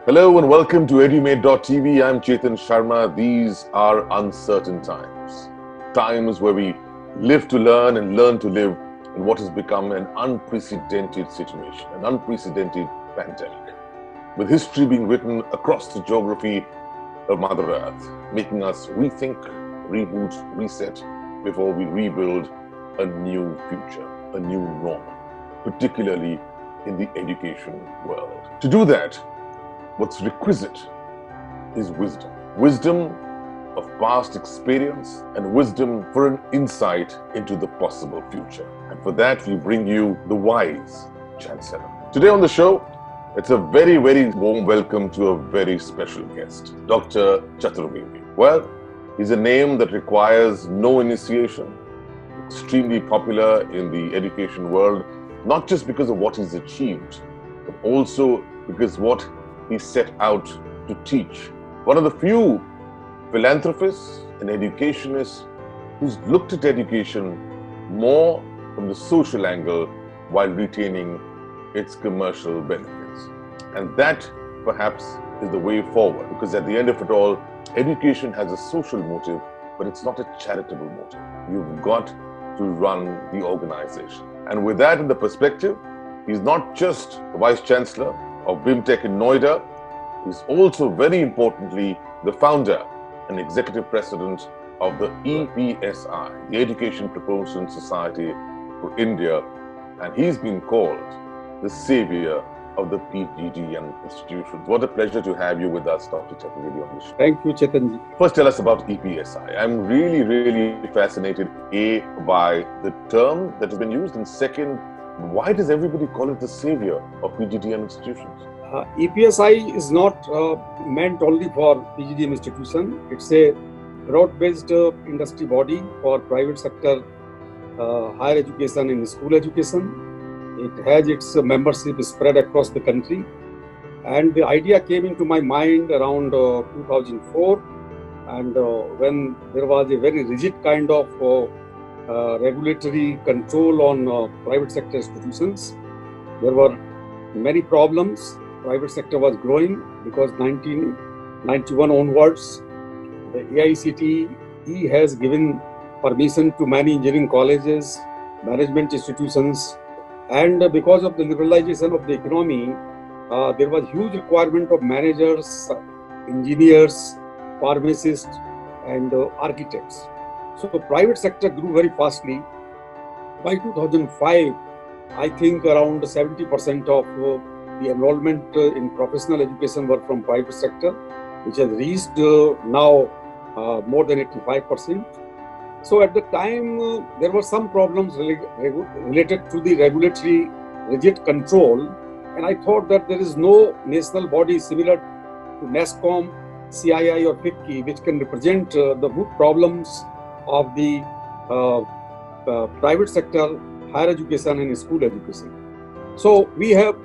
Hello and welcome to EduMate.tv. I'm Chetan Sharma. These are uncertain times. Times where we live to learn and learn to live in what has become an unprecedented situation, an unprecedented pandemic, with history being written across the geography of Mother Earth, making us rethink, reboot, reset before we rebuild a new future, a new normal, particularly in the education world. To do that, what's requisite is wisdom. Wisdom of past experience and wisdom for an insight into the possible future. And for that, we bring you the wise Chancellor. Today on the show, it's a very, very warm welcome to a very special guest, Dr. Chaturvedi. Well, he's a name that requires no initiation, extremely popular in the education world, not just because of what he's achieved, but also because what he set out to teach. One of the few philanthropists and educationists who's looked at education more from the social angle while retaining its commercial benefits. And that perhaps is the way forward, because at the end of it all, education has a social motive, but it's not a charitable motive. You've got to run the organization. And with that in the perspective, he's not just the Vice Chancellor of BIMTech in Noida. He's also, very importantly, the founder and executive president of the EPSI, the Education Promotion Society for India, and he's been called the savior of the PGDM institutions. What a pleasure to have you with us, Dr. Chaturvedi, on the show. Thank you, Chetanji. First, tell us about EPSI. I'm really fascinated, A, by the term that has been used, and second, why does everybody call it the savior of PGDM institutions? EPSI is not meant only for PGDM institution. It's a broad-based industry body for private sector higher education and school education. It has its membership spread across the country. And the idea came into my mind around 2004, and when there was a very rigid kind of regulatory control on private sector institutions. There were many problems. Private sector was growing because 1991 onwards, the AICTE has given permission to many engineering colleges, management institutions, and because of the liberalization of the economy, there was huge requirement of managers, engineers, pharmacists, and architects. So the private sector grew very fastly. By 2005, I think around 70% of the enrollment in professional education were from private sector, which has reached now more than 85%. So at the time, there were some problems related to the regulatory rigid control, and I thought that there is no national body similar to NASSCOM, CII or FICCI which can represent the root problems of the private sector higher education and school education. So we have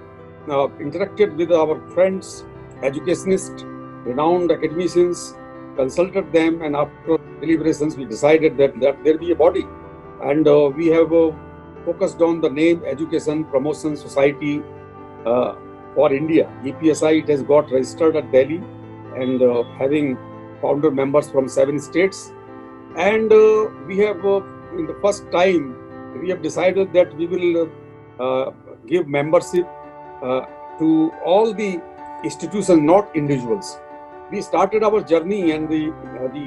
interacted with our friends, educationists, renowned academicians, consulted them, and after deliberations we decided that there be a body, and we have focused on the name Education Promotion Society for India. EPSI, it has got registered at Delhi and having founder members from 7 states, and we have in the first time we have decided that we will give membership to all the institutions, not individuals. We started our journey, and the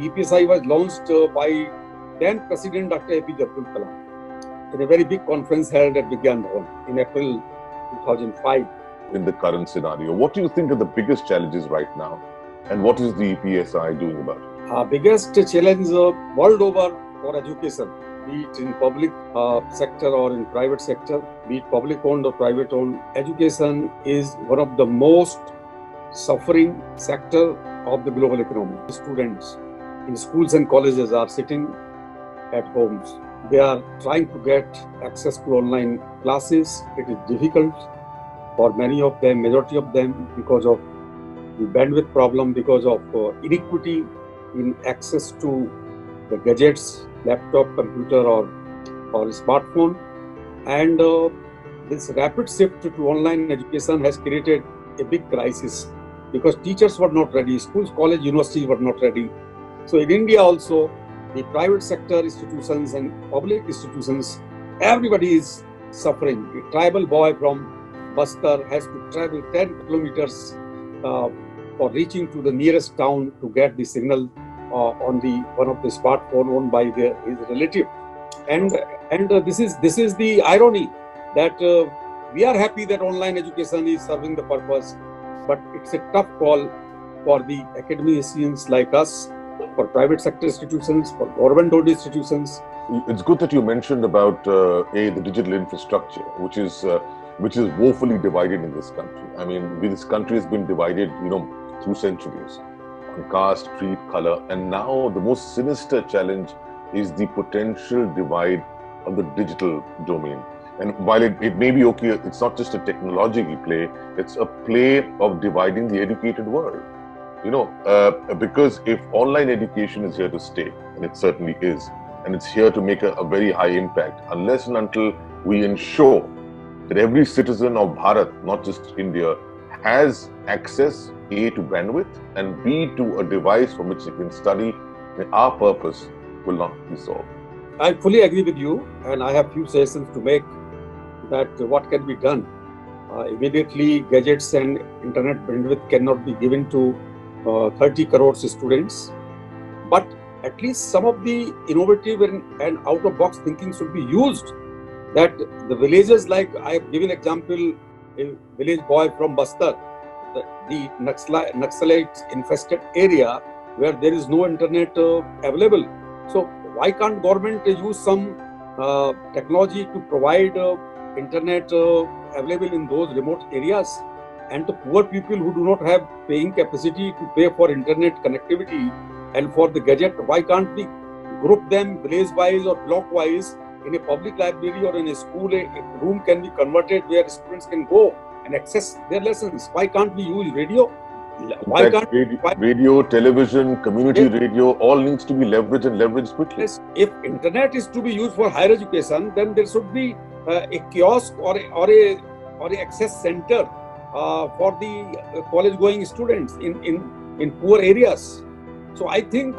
EPSI was launched by then President Dr. APJ Abdul Kalam in a very big conference held at Vigyan Bhavan in April 2005. In the current scenario, what do you think are the biggest challenges right now, and what is the EPSI doing about it? Our biggest challenge world over for education, be it in public sector or in private sector, be it public owned or private owned, education is one of the most suffering sector of the global economy. Students in schools and colleges are sitting at homes. They are trying to get access to online classes. It is difficult for many of them, majority of them, because of the bandwidth problem, because of inequity in access to the gadgets, laptop, computer or smartphone. And this rapid shift to online education has created a big crisis because teachers were not ready, schools, college, universities were not ready. So in India also, the private sector institutions and public institutions, everybody is suffering. A tribal boy from Bastar has to travel 10 kilometers for reaching to the nearest town to get the signal on the one of the smartphone owned by his relative. And this is the irony that we are happy that online education is serving the purpose, but it's a tough call for the academicians like us, for private sector institutions, for government-owned institutions. It's good that you mentioned about the digital infrastructure, which is woefully divided in this country. I mean, this country has been divided, through centuries on caste, creed, color, and now the most sinister challenge is the potential divide of the digital domain. And while it may be okay, it's not just a technological play, it's a play of dividing the educated world. Because if online education is here to stay, and it certainly is, and it's here to make a very high impact, unless and until we ensure that every citizen of Bharat, not just India, has access, A, to bandwidth, and B, to a device from which he can study, then our purpose will not be solved. I fully agree with you, and I have few suggestions to make that what can be done. Immediately, gadgets and internet bandwidth cannot be given to 30 crores students, but at least some of the innovative and out-of-box thinking should be used. That the villages, like I have given example, a village boy from Bastar, the Naxalite infested area where there is no internet available. So why can't government use some technology to provide internet available in those remote areas? And the poor people who do not have paying capacity to pay for internet connectivity and for the gadget, why can't we group them village-wise or block-wise in a public library or in a school? A room can be converted where students can go and access their lessons. Why can't we use radio? Why can't radio, television, community radio, all needs to be leveraged and leveraged quickly. Yes, if internet is to be used for higher education, then there should be a kiosk or a access center for the college-going students in poor areas. So I think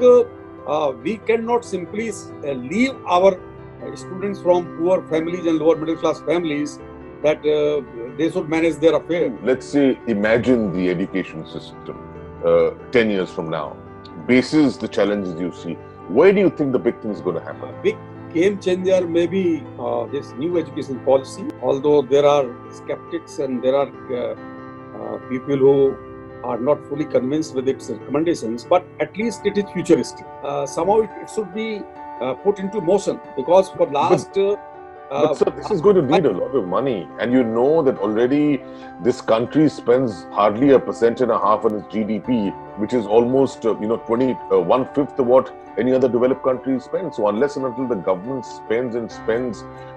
we cannot simply leave our students from poor families and lower middle class families that they should manage their affairs. Let's say, imagine the education system 10 years from now. Bases the challenges you see. Where do you think the big thing is going to happen? Big game changer may be this new education policy. Although there are skeptics and there are people who are not fully convinced with its recommendations, but at least it is futuristic. Somehow it should be put into motion, because for last... But sir, this is going to need a lot of money, and you know that already this country spends hardly 1.5% on its GDP, which is almost 1/5 of what any other developed country spends. So unless and until the government spends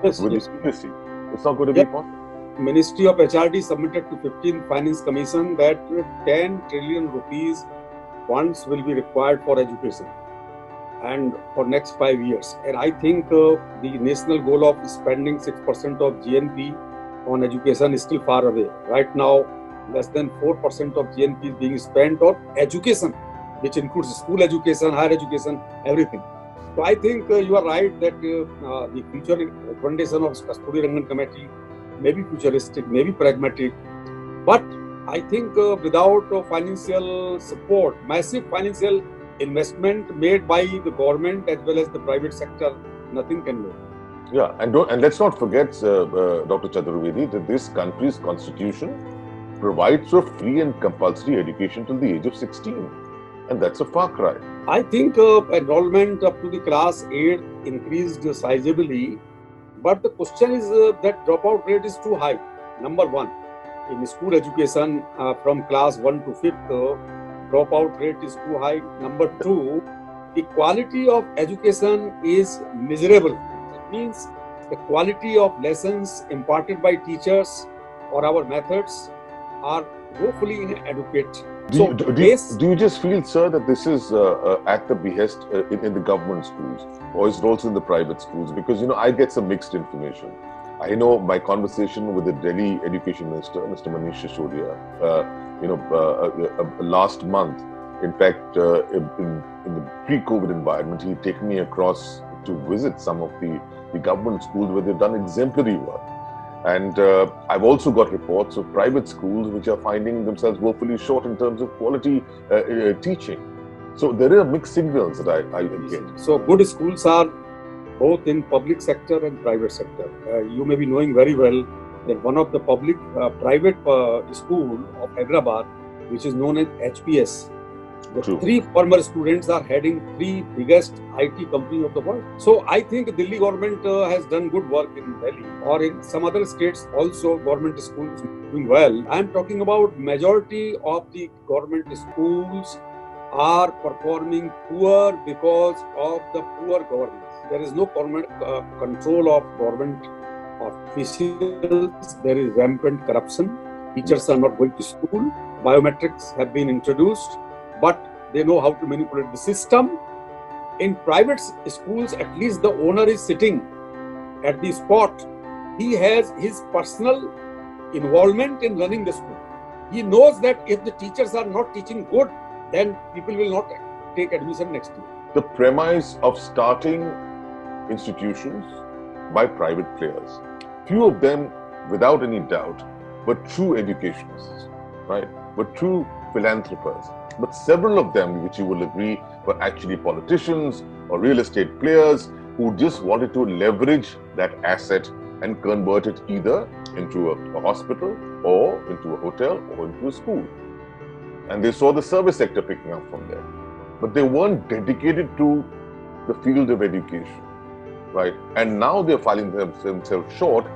with secrecy, it's not going to be possible. Ministry of HRD submitted to 15th Finance Commission that 10 trillion rupees funds will be required for education and for next 5 years. And I think the national goal of spending 6% of GNP on education is still far away. Right now, less than 4% of GNP is being spent on education, which includes school education, higher education, everything. So I think you are right that the future recommendation of Kasturi Rangan Committee may be futuristic, may be pragmatic, but I think without financial support, massive financial investment made by the government as well as the private sector, nothing can work. Yeah, and let's not forget, Dr. Chaturvedi, that this country's constitution provides for free and compulsory education till the age of 16, and that's a far cry. I think enrollment up to the class 8 increased sizably, but the question is that dropout rate is too high. Number one, in school education from class 1 to 5th, dropout rate is too high. Number two, the quality of education is miserable. It means the quality of lessons imparted by teachers or our methods are woefully inadequate. Do you just feel, sir, that this is at the behest in the government schools, or is it also in the private schools? Because, I get some mixed information. I know my conversation with the Delhi Education Minister, Mr. Manish Sisodia, last month. In fact, in the pre-COVID environment, he'd taken me across to visit some of the government schools where they've done exemplary work. And I've also got reports of private schools which are finding themselves woefully short in terms of quality teaching. So there are mixed signals that I get. So good schools are both in public sector and private sector. You may be knowing very well that one of the private school of Hyderabad, which is known as HPS, the True. 3 former students are heading 3 biggest IT companies of the world. So I think Delhi government has done good work in Delhi, or in some other states also government schools doing well. I am talking about majority of the government schools are performing poor because of the poor governance. There is no government control of government officials. There is rampant corruption. Teachers are not going to school. Biometrics have been introduced, but they know how to manipulate the system. In private schools, at least the owner is sitting at the spot. He has his personal involvement in running the school. He knows that if the teachers are not teaching good, then people will not take admission next year. The premise of starting institutions by private players, few of them, without any doubt, were true educationists, right? Were true philanthropists. But several of them, which you will agree, were actually politicians or real estate players who just wanted to leverage that asset and convert it either into a hospital or into a hotel or into a school. And they saw the service sector picking up from there. But they weren't dedicated to the field of education, right? And now they're filing themselves short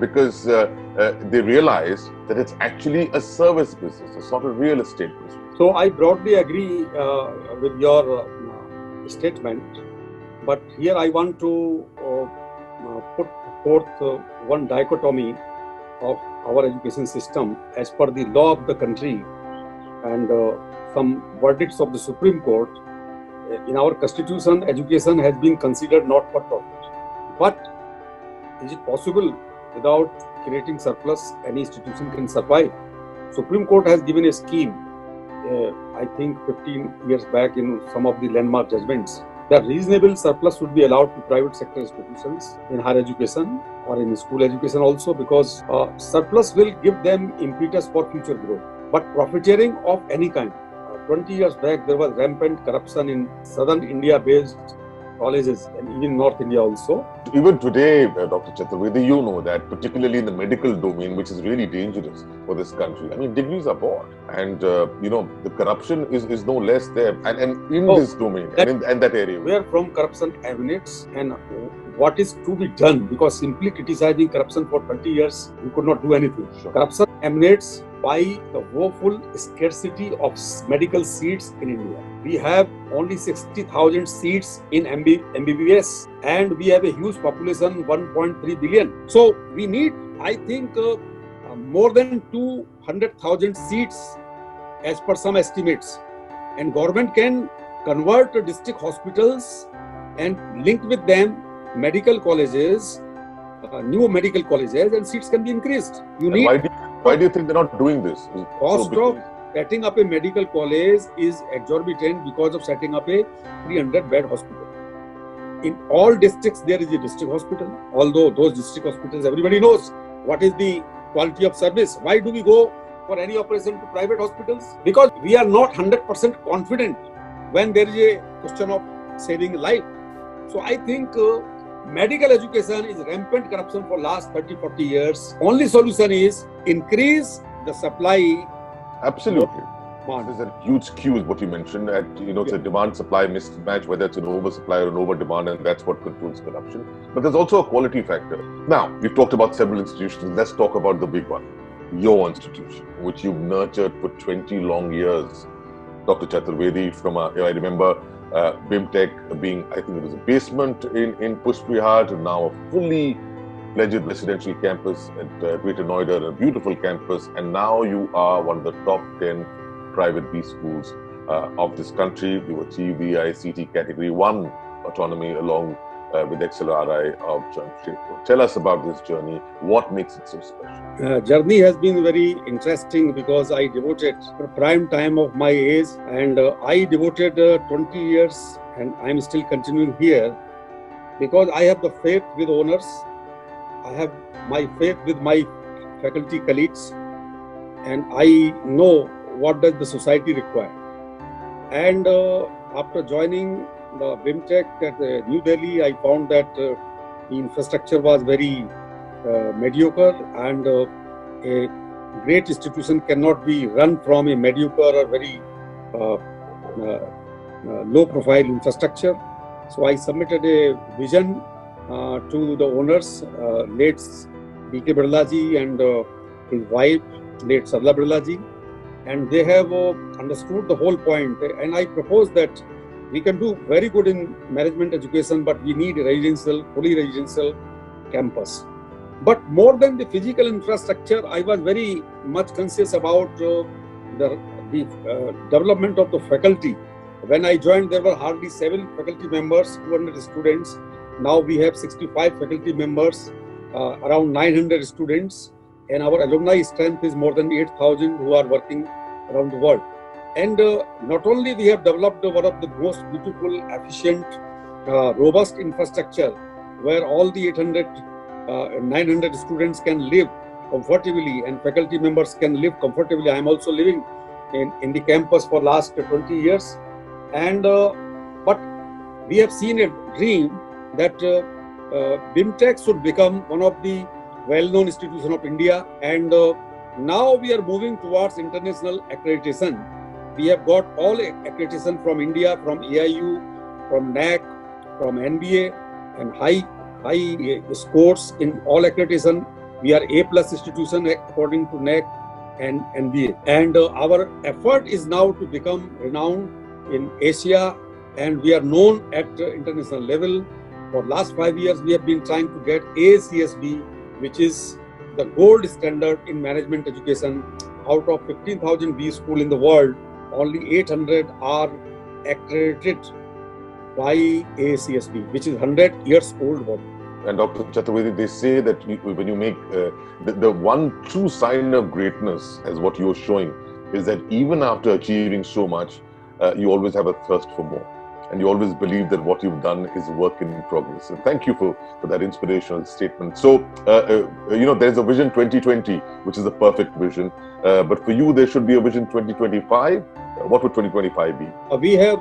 because they realize that it's actually a service business. It's not a real estate business. So I broadly agree with your statement, but here I want to put forth one dichotomy of our education system as per the law of the country and some verdicts of the Supreme Court. In our constitution, education has been considered not for profit. But is it possible without creating surplus, any institution can survive? Supreme Court has given a scheme, I think 15 years back in some of the landmark judgments, that reasonable surplus should be allowed to private sector institutions in higher education or in school education also, because surplus will give them impetus for future growth. But profiteering of any kind, 20 years back there was rampant corruption in southern India based colleges and even North India also. Even today, Dr. Chaturvedi, you know that, particularly in the medical domain, which is really dangerous for this country. I mean, degrees are bought, and the corruption is no less there, and in this domain and that area. Where from corruption emanates and what is to be done, because simply criticizing corruption for 20 years, we could not do anything. Sure. Corruption emanates by the woeful scarcity of medical seats in India. We have only 60,000 seats in MBBS, and we have a huge population, 1.3 billion. So we need, I think, more than 200,000 seats as per some estimates. And government can convert district hospitals and link with them medical colleges, new medical colleges, and seats can be increased. Why do you think they're not doing this? Cost of setting up a medical college is exorbitant because of setting up a 300-bed hospital. In all districts, there is a district hospital. Although those district hospitals, everybody knows what is the quality of service. Why do we go for any operation to private hospitals? Because we are not 100% confident when there is a question of saving life. So I think medical education is rampant corruption for last 30-40 years. Only solution is increase the supply. Absolutely. There's a huge skew is what you mentioned. It's a demand-supply mismatch, whether it's an oversupply or an over-demand, and that's what controls corruption. But there's also a quality factor. Now, we've talked about several institutions. Let's talk about the big one, your institution, which you've nurtured for 20 long years. Dr. Chaturvedi, I remember BIMTech being, I think it was a basement in Pushpihar, to now a fully fledged residential campus at Greater Noida, a beautiful campus, and now you are one of the top 10 private B schools of this country. You achieved the ICT Category 1 autonomy along with XLRI of Jamshedpur. Tell us about this journey. What makes it so special? Journey has been very interesting because I devoted the prime time of my age, and I devoted 20 years, and I'm still continuing here because I have the faith with owners. I have my faith with my faculty colleagues, and I know what does the society require. And after joining the BIMTech at New Delhi, I found that the infrastructure was very mediocre, and a great institution cannot be run from a mediocre or very low-profile infrastructure. So I submitted a vision to the owners, late B.K. Birla ji and his wife, late Sarla Birla ji, and they have understood the whole point. And I propose that we can do very good in management education, but we need a residential, fully residential campus. But more than the physical infrastructure, I was very much conscious about the development of the faculty. When I joined, there were hardly 7 faculty members, 200 students. Now we have 65 faculty members, around 900 students, and our alumni strength is more than 8,000 who are working around the world. And not only we have developed one of the most beautiful, efficient, robust infrastructure where all the 900 students can live comfortably and faculty members can live comfortably. I am also living in the campus for last 20 years. And but we have seen a dream that BIMTech should become one of the well-known institutions of India, and now we are moving towards international accreditation. We have got all accreditation from India, from AIU, from NAC, from NBA, and high scores in all accreditation. We are A+ institution according to NAC and NBA. And our effort is now to become renowned in Asia, and we are known at international level. For last 5 years, we have been trying to get AACSB, which is the gold standard in management education. Out of 15,000 B schools in the world, only 800 are accredited by AACSB, which is 100 years old body. And Dr. Chaturvedi, they say that when you make the one true sign of greatness, as what you're showing, is that even after achieving so much, you always have a thirst for more. And you always believe that what you've done is work in progress. And thank you for that inspirational statement. So, there's a vision 2020, which is a perfect vision. But for you, there should be a vision 2025. What would 2025 be? We have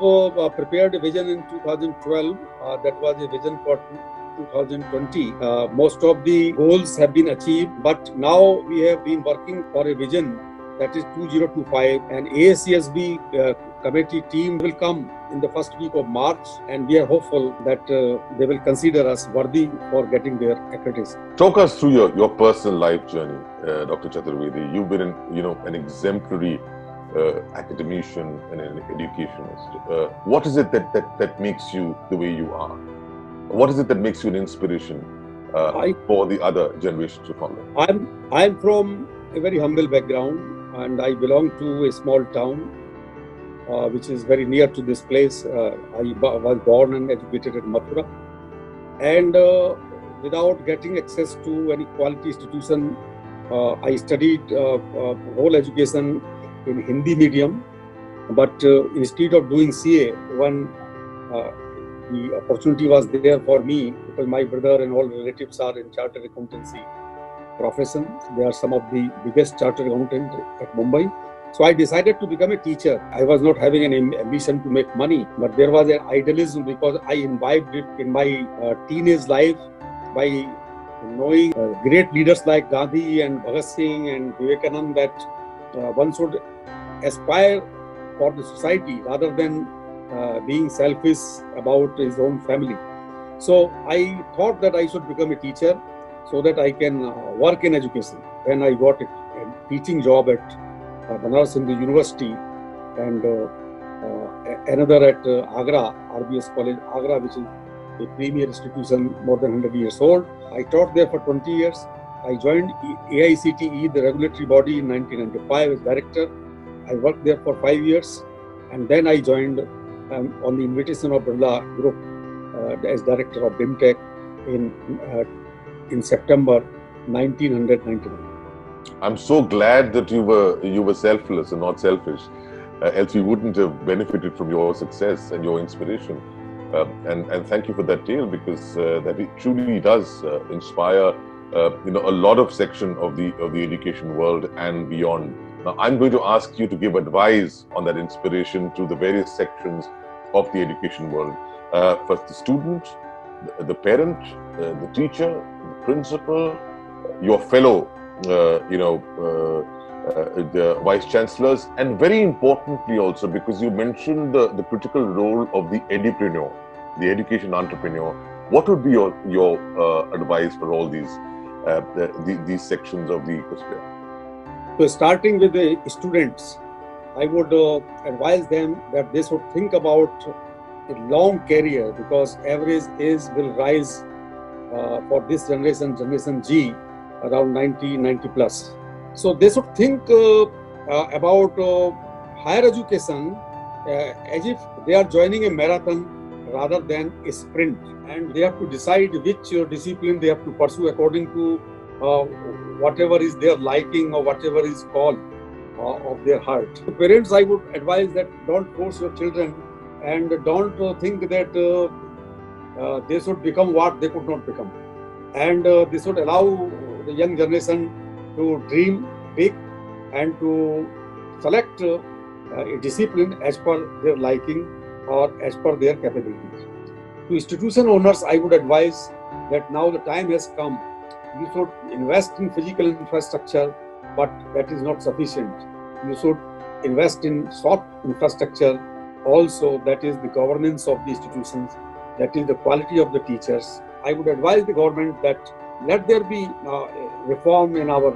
prepared a vision in 2012. That was a vision for 2020. Most of the goals have been achieved, but now we have been working for a vision that is 2025, and AACSB committee team will come in the first week of March, and we are hopeful that they will consider us worthy for getting their accreditation. Talk us through your personal life journey, Dr. Chaturvedi. You've been an exemplary academician and an educationist. What is it that makes you the way you are? What is it that makes you an inspiration for the other generations to follow? I'm from a very humble background, and I belong to a small town which is very near to this place. I was born and educated at Mathura, and without getting access to any quality institution, I studied whole education in Hindi medium. But instead of doing CA, the opportunity was there for me because my brother and all relatives are in chartered accountancy profession. They are some of the biggest chartered accountants at Mumbai. So I decided to become a teacher. I was not having an ambition to make money, but there was an idealism because I imbibed it in my teenage life by knowing great leaders like Gandhi and Bhagat Singh and Vivekananda that one should aspire for the society rather than being selfish about his own family. So I thought that I should become a teacher so that I can work in education. Then I got a teaching job at Banaras Hindu University and another at Agra, RBS College, Agra, which is a premier institution more than 100 years old. I taught there for 20 years. I joined AICTE, the regulatory body, in 1995 as director. I worked there for 5 years, and then I joined on the invitation of Birla Group as director of BIMTech in September 1999. I'm so glad that you were selfless and not selfish, else we wouldn't have benefited from your success and your inspiration. And thank you for that tale, because that it truly does inspire a lot of section of the education world and beyond. Now, I'm going to ask you to give advice on that inspiration to the various sections of the education world. First, the student, the parent, the teacher, the principal, your fellow, the vice chancellors, and very importantly also, because you mentioned the critical role of the edupreneur, the education entrepreneur. What would be your advice for all these sections of the ecosphere? So, starting with the students, I would advise them that they should think about a long career, because average age will rise for this generation G, around 90 plus. So they should think about higher education as if they are joining a marathon rather than a sprint, and they have to decide which discipline they have to pursue according to whatever is their liking or whatever is called of their heart. To parents, I would advise that don't force your children, and don't think that they should become what they could not become, and they should allow the young generation to dream big and to select a discipline as per their liking or as per their capabilities. To institution owners, I would advise that now the time has come. You should invest in physical infrastructure, but that is not sufficient. You should invest in soft infrastructure also, that is the governance of the institutions, that is the quality of the teachers. I would advise the government that let there be reform in our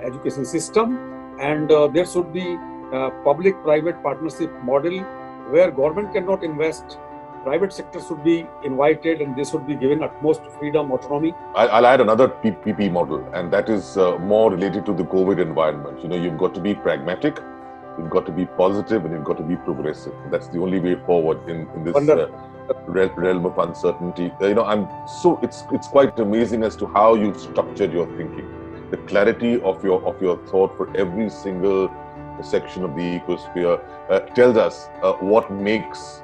education system, and there should be a public-private partnership model where government cannot invest. Private sector should be invited, and they should be given utmost freedom, autonomy. I'll add another PPP model, and that is more related to the COVID environment. You've got to be pragmatic, you've got to be positive, and you've got to be progressive. That's the only way forward in this realm of uncertainty. It's quite amazing as to how you've structured your thinking, the clarity of your thought for every single section of the ecosphere tells us what makes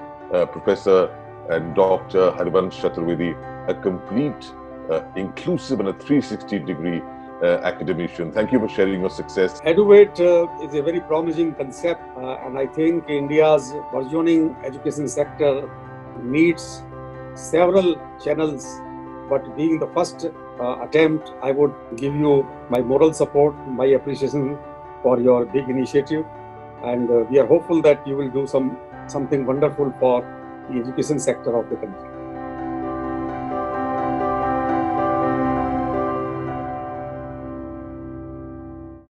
Professor and Dr. Harivansh Chaturvedi a complete, inclusive and a 360-degree academician. Thank you for sharing your success. EduVate is a very promising concept, and I think India's burgeoning education sector needs several channels, but being the first attempt, I would give you my moral support, my appreciation for your big initiative, and we are hopeful that you will do something wonderful for the education sector of the country.